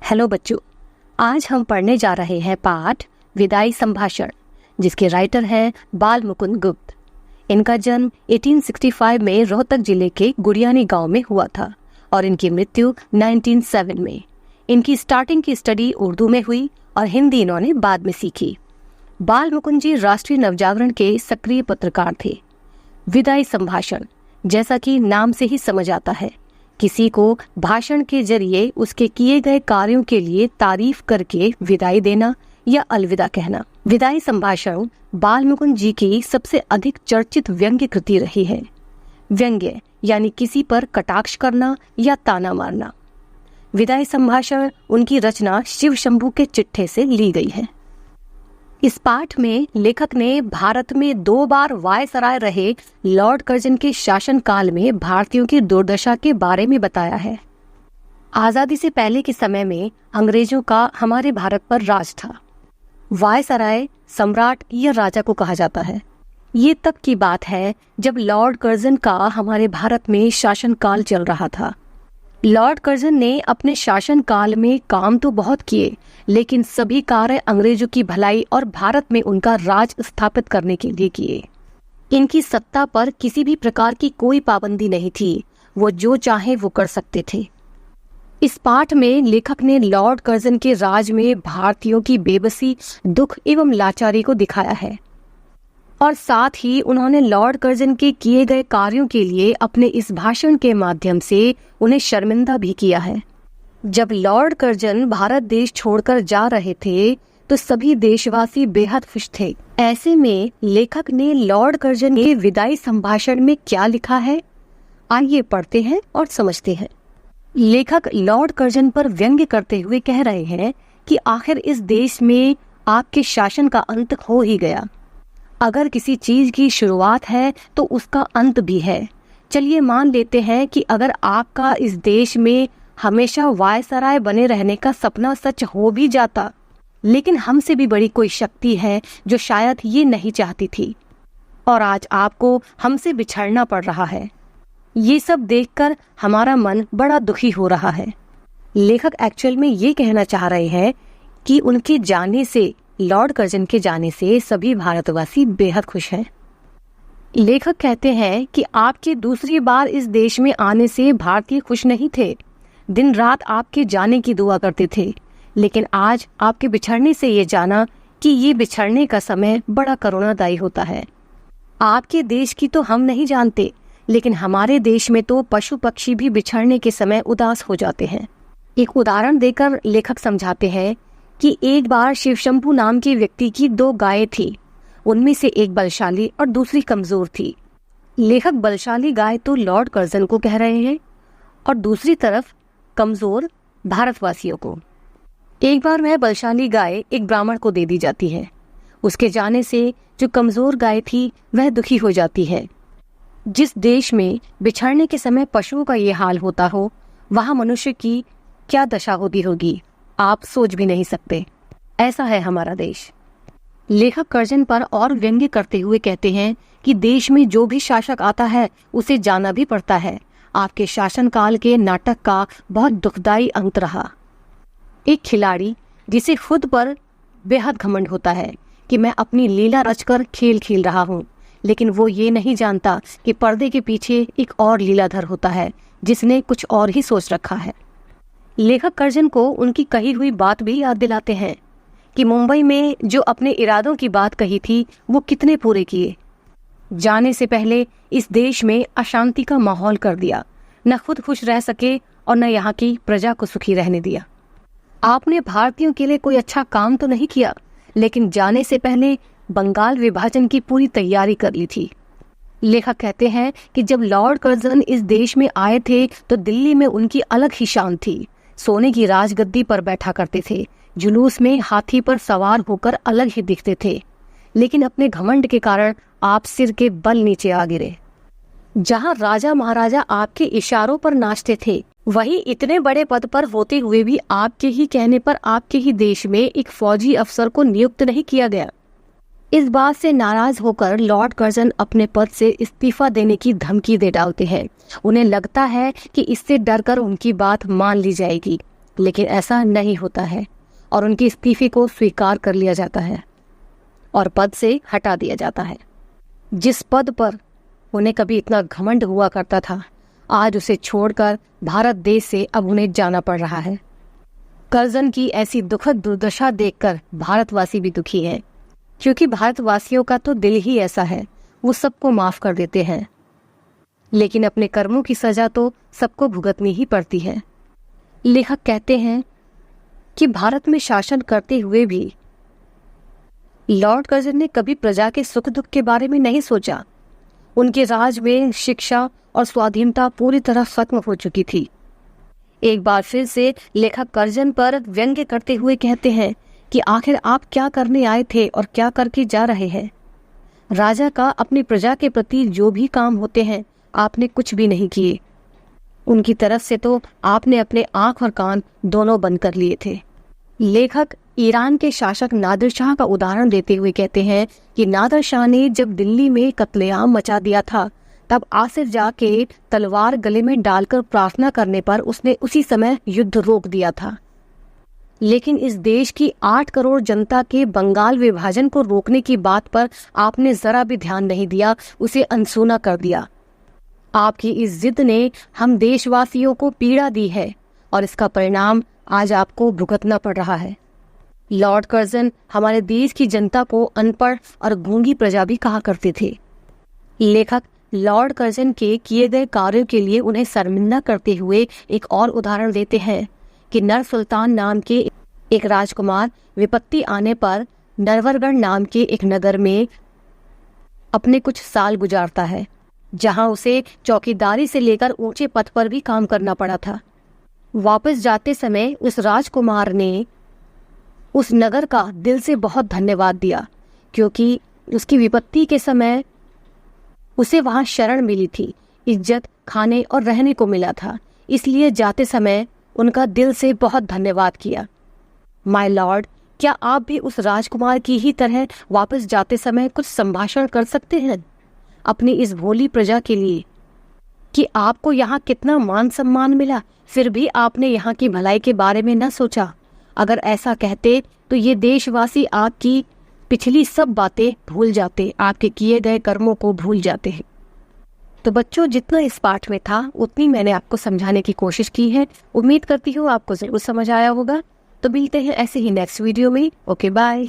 Hello बच्चों, आज हम पढ़ने जा रहे हैं पाठ विदाई संभाषण, जिसके राइटर हैं बाल मुकुंद गुप्त। इनका जन्म 1865 में रोहतक जिले के गुड़ियानी गांव में हुआ था और इनकी मृत्यु 1907 में। इनकी स्टार्टिंग की स्टडी उर्दू में हुई और हिंदी इन्होंने बाद में सीखी। बाल मुकुंद जी राष्ट्रीय नवजागरण के सक्रिय पत्रकार थे। विदाई संभाषण, जैसा कि नाम से ही समझ आता है, किसी को भाषण के जरिए उसके किए गए कार्यों के लिए तारीफ करके विदाई देना या अलविदा कहना। विदाई संभाषण बाल मुकुंद जी की सबसे अधिक चर्चित व्यंग्य कृति रही है। व्यंग्य यानी किसी पर कटाक्ष करना या ताना मारना। विदाई संभाषण उनकी रचना शिव शंभू के चिट्ठे से ली गई है। इस पाठ में लेखक ने भारत में 2 बार वायसराय रहे लॉर्ड कर्जन के शासनकाल में भारतीयों की दुर्दशा के बारे में बताया है। आजादी से पहले के समय में अंग्रेजों का हमारे भारत पर राज था। वायसराय सम्राट या राजा को कहा जाता है। ये तब की बात है जब लॉर्ड कर्जन का हमारे भारत में शासनकाल चल रहा था। लॉर्ड कर्जन ने अपने शासनकाल में काम तो बहुत किए, लेकिन सभी कार्य अंग्रेजों की भलाई और भारत में उनका राज स्थापित करने के लिए किए। इनकी सत्ता पर किसी भी प्रकार की कोई पाबंदी नहीं थी, वो जो चाहे वो कर सकते थे। इस पाठ में लेखक ने लॉर्ड कर्जन के राज में भारतीयों की बेबसी, दुख एवं लाचारी को दिखाया है और साथ ही उन्होंने लॉर्ड कर्जन के किए गए कार्यों के लिए अपने इस भाषण के माध्यम से उन्हें शर्मिंदा भी किया है। जब लॉर्ड कर्जन भारत देश छोड़कर जा रहे थे तो सभी देशवासी बेहद खुश थे। ऐसे में लेखक ने लॉर्ड कर्जन के विदाई संभाषण में क्या लिखा है, आइए पढ़ते हैं और समझते हैं। लेखक लॉर्ड कर्जन पर व्यंग्य करते हुए कह रहे हैं कि आखिर इस देश में आपके शासन का अंत हो ही गया। अगर किसी चीज की शुरुआत है तो उसका अंत भी है। चलिए मान लेते हैं कि अगर आपका इस देश में हमेशा वायसराय बने रहने का सपना सच हो भी जाता, लेकिन हमसे भी बड़ी कोई शक्ति है जो शायद ये नहीं चाहती थी और आज आपको हमसे बिछड़ना पड़ रहा है। ये सब देखकर हमारा मन बड़ा दुखी हो रहा है। लेखक एक्चुअल में ये कहना चाह रहे हैं कि उनके जाने से, लॉर्ड कर्जन के जाने से सभी भारतवासी बेहद खुश हैं। लेखक कहते हैं कि आपके दूसरी बार इस देश में आने से भारतीय खुश नहीं थे। दिन रात आपके जाने की दुआ करते थे, लेकिन आज आपके बिछड़ने से ये जाना कि ये बिछड़ने का समय बड़ा करुणादायी होता है। आपके देश की तो हम नहीं जानते, लेकिन हमारे देश में तो पशु पक्षी भी बिछड़ने के समय उदास हो जाते हैं। एक उदाहरण देकर लेखक समझाते हैं कि एक बार शिव शंभू नाम के व्यक्ति की 2 गायें थी। उनमें से एक बलशाली और दूसरी कमजोर थी। लेखक बलशाली गाय तो लॉर्ड कर्जन को कह रहे हैं और दूसरी तरफ कमजोर भारतवासियों को। एक बार वह बलशाली गाय एक ब्राह्मण को दे दी जाती है। उसके जाने से जो कमजोर गाय थी वह दुखी हो जाती है। जिस देश में बिछड़ने के समय पशुओं का ये हाल होता हो, वहां मनुष्य की क्या दशा होती होगी, आप सोच भी नहीं सकते। ऐसा है हमारा देश। लेखक कर्जन पर और व्यंग्य करते हुए कहते हैं कि देश में जो भी शासक आता है उसे जाना भी पड़ता है। आपके शासनकाल के नाटक का बहुत दुखदाई अंत रहा। एक खिलाड़ी जिसे खुद पर बेहद घमंड होता है कि मैं अपनी लीला रचकर खेल खेल रहा हूँ, लेकिन वो ये नहीं जानता कि पर्दे के पीछे एक और लीलाधर होता है जिसने कुछ और ही सोच रखा है। लेखक कर्जन को उनकी कही हुई बात भी याद दिलाते हैं कि मुंबई में जो अपने इरादों की बात कही थी वो कितने पूरे किए। जाने से पहले इस देश में अशांति का माहौल कर दिया, न खुद खुश रह सके और न यहाँ की प्रजा को सुखी रहने दिया। आपने भारतीयों के लिए कोई अच्छा काम तो नहीं किया, लेकिन जाने से पहले बंगाल विभाजन की पूरी तैयारी कर ली थी। लेखक कहते हैं कि जब लॉर्ड कर्जन इस देश में आए थे तो दिल्ली में उनकी अलग ही शान थी। सोने की राजगद्दी पर बैठा करते थे, जुलूस में हाथी पर सवार होकर अलग ही दिखते थे, लेकिन अपने घमंड के कारण आप सिर के बल नीचे आ गिरे। जहां राजा महाराजा आपके इशारों पर नाचते थे, वहीं इतने बड़े पद पर होते हुए भी आपके ही कहने पर आपके ही देश में एक फौजी अफसर को नियुक्त नहीं किया गया। इस बात से नाराज होकर लॉर्ड कर्जन अपने पद से इस्तीफा देने की धमकी दे डालते हैं। उन्हें लगता है कि इससे डरकर उनकी बात मान ली जाएगी। लेकिन ऐसा नहीं होता है और उनकी इस्तीफे को स्वीकार कर लिया जाता है और पद से हटा दिया जाता है। जिस पद पर उन्हें कभी इतना घमंड हुआ करता था, आज उसे छोड़कर भारत देश से अब उन्हें जाना पड़ रहा है। कर्जन की ऐसी दुखद दुर्दशा देखकर भारतवासी भी दुखी हैं, क्योंकि भारतवासियों का तो दिल ही ऐसा है, वो सबको माफ कर देते हैं, लेकिन अपने कर्मों की सजा तो सबको भुगतनी ही पड़ती है। लेखक कहते हैं कि भारत में शासन करते हुए भी लॉर्ड कर्जन ने कभी प्रजा के सुख दुख के बारे में नहीं सोचा। उनके राज में शिक्षा और स्वाधीनता पूरी तरह खत्म हो चुकी थी। एक बार फिर से लेखक कर्जन पर व्यंग्य करते हुए कहते हैं कि आखिर आप क्या करने आए थे और क्या करके जा रहे हैं। राजा का अपनी प्रजा के प्रति जो भी काम होते हैं, आपने कुछ भी नहीं किए। उनकी तरफ से तो आपने अपने आंख और कान दोनों बंद कर लिए थे। लेखक ईरान के शासक नादिर शाह का उदाहरण देते हुए कहते हैं कि नादिर शाह ने जब दिल्ली में कत्लेआम मचा दिया था, तब आसिफ जाके तलवार गले में डालकर प्रार्थना करने पर उसने उसी समय युद्ध रोक दिया था। लेकिन इस देश की 8 करोड़ जनता के बंगाल विभाजन को रोकने की बात पर आपने जरा भी ध्यान नहीं दिया, उसे अनसुना कर दिया। आपकी इस जिद ने हम देशवासियों को पीड़ा दी है और इसका परिणाम आज आपको भुगतना पड़ रहा है। लॉर्ड कर्जन हमारे देश की जनता को अनपढ़ और गूंगी प्रजा भी कहा करते थे। लेखक लॉर्ड कर्जन के किए गए कार्यों के लिए उन्हें शर्मिंदा करते हुए एक और उदाहरण देते हैं कि नर सुल्तान नाम के एक राजकुमार विपत्ति आने पर नरवरगढ़ नाम के एक नगर में अपने कुछ साल गुजारता है, जहां उसे चौकीदारी से लेकर ऊंचे पद पर भी काम करना पड़ा था। वापस जाते समय उस राजकुमार ने उस नगर का दिल से बहुत धन्यवाद दिया, क्योंकि उसकी विपत्ति के समय उसे वहां शरण मिली थी, इज्जत, खाने और रहने को मिला था। इसलिए जाते समय उनका दिल से बहुत धन्यवाद किया। माय लॉर्ड, क्या आप भी उस राजकुमार की ही तरह वापस जाते समय कुछ संभाषण कर सकते हैं अपनी इस भोली प्रजा के लिए कि आपको यहाँ कितना मान सम्मान मिला, फिर भी आपने यहाँ की भलाई के बारे में न सोचा। अगर ऐसा कहते तो ये देशवासी आपकी पिछली सब बातें भूल जाते, आपके किए गए कर्मों को भूल जाते हैं। तो बच्चों, जितना इस पाठ में था उतनी मैंने आपको समझाने की कोशिश की है। उम्मीद करती हूँ आपको जरूर समझ आया होगा। तो मिलते हैं ऐसे ही नेक्स्ट वीडियो में। Okay, bye.